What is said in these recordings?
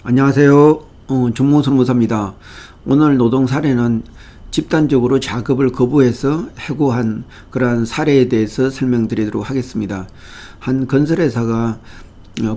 안녕하세요. 전문선 무사입니다. 오늘 노동 사례는 집단적으로 작업을 거부해서 해고한 그러한 사례에 대해서 설명드리도록 하겠습니다. 한 건설회사가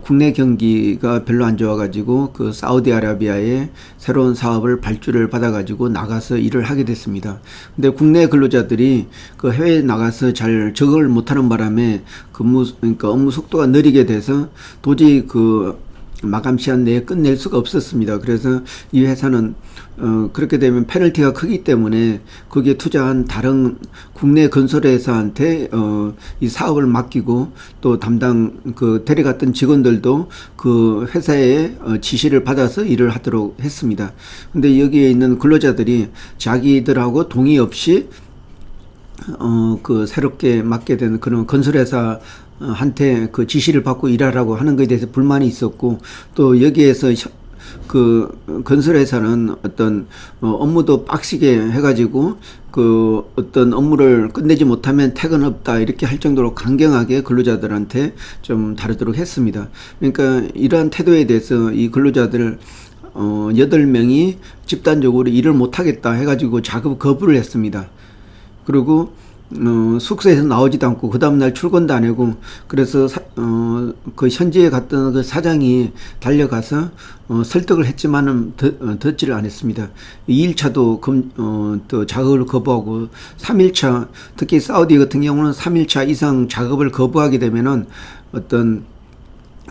국내 경기가 별로 안 좋아가지고 그 사우디아라비아에 새로운 사업을 발주를 받아가지고 나가서 일을 하게 됐습니다. 근데 국내 근로자들이 그 해외에 나가서 잘 적응을 못하는 바람에 그러니까 업무 속도가 느리게 돼서 도저히 그 마감 시한 내에 끝낼 수가 없었습니다. 그래서 이 회사는 그렇게 되면 페널티가 크기 때문에 거기에 투자한 다른 국내 건설회사한테 이 사업을 맡기고 또 담당 그 데려갔던 직원들도 그 회사의 지시를 받아서 일을 하도록 했습니다. 근데 여기에 있는 근로자들이 자기들하고 동의 없이 그 새롭게 맡게 된 그런 건설회사 한테 그 지시를 받고 일하라고 하는 것에 대해서 불만이 있었고, 또 여기에서 그 건설회사는 어떤 업무도 빡시게 해가지고 그 어떤 업무를 끝내지 못하면 퇴근 없다 이렇게 할 정도로 강경하게 근로자들한테 좀 다루도록 했습니다. 그러니까 이러한 태도에 대해서 이 근로자들 8명이 집단적으로 일을 못하겠다 해가지고 작업 거부를 했습니다. 그리고 숙소에서 나오지도 않고 그 다음날 출근도 안 하고, 그래서 그 현지에 갔던 그 사장이 달려가서 설득을 했지만은 듣지를 않았습니다. 2일차도 또 작업을 거부하고 3일차, 특히 사우디 같은 경우는 3일차 이상 작업을 거부하게 되면은 어떤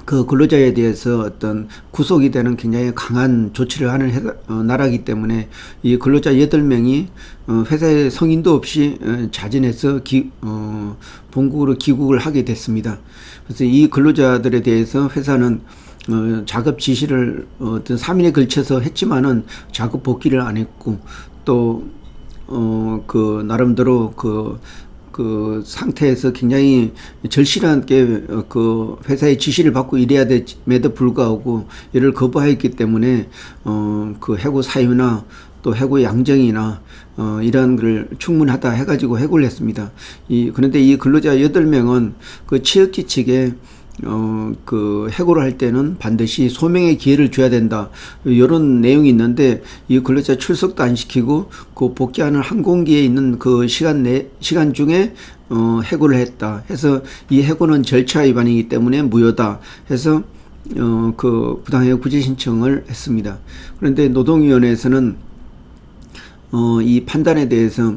그 근로자에 대해서 어떤 구속이 되는 굉장히 강한 조치를 하는 나라이기 때문에 이 근로자 8명이 회사에 성인도 없이 자진해서 본국으로 귀국을 하게 됐습니다. 그래서 이 근로자들에 대해서 회사는 작업 지시를 어떤 3일에 걸쳐서 했지만은 작업 복귀를 안 했고, 또 그 나름대로 그 상태에서 굉장히 절실하게 그 회사의 지시를 받고 일해야 됨에도 불구하고 이를 거부하였기 때문에 그 해고 사유나 또 해고 양정이나 이런 걸 충분하다 해가지고 해고를 했습니다. 그런데 이 근로자 8명은 그 취업지 측에 그 해고를 할 때는 반드시 소명의 기회를 줘야 된다, 이런 내용이 있는데 이 근로자 출석도 안 시키고 그 복귀하는 항공기에 있는 그 시간 중에 해고를 했다 해서 이 해고는 절차 위반이기 때문에 무효다 해서 그 부당해고 구제 신청을 했습니다. 그런데 노동위원회에서는 이 판단에 대해서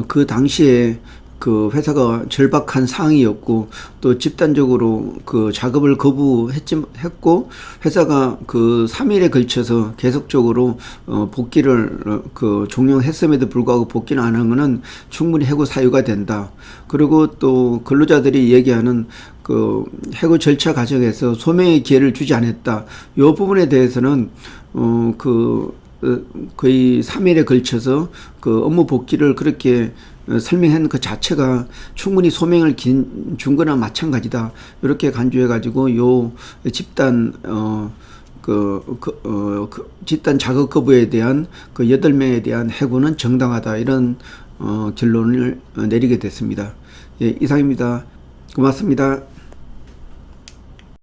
그 당시에 그 회사가 절박한 상황이었고, 또 집단적으로 그 작업을 거부했고, 회사가 그 3일에 걸쳐서 계속적으로 복귀를 그 종용했음에도 불구하고 복귀는 안 한 것은 충분히 해고 사유가 된다. 그리고 또 근로자들이 얘기하는 그 해고 절차 과정에서 소명의 기회를 주지 않았다, 이 부분에 대해서는 거의 3일에 걸쳐서 그 업무 복귀를 그렇게 설명한 그 자체가 충분히 소명을 준 거나 마찬가지다, 이렇게 간주해가지고 요 집단 집단 작업 거부에 대한 그 8명에 대한 해고는 정당하다, 이런 결론을 내리게 됐습니다. 예, 이상입니다. 고맙습니다.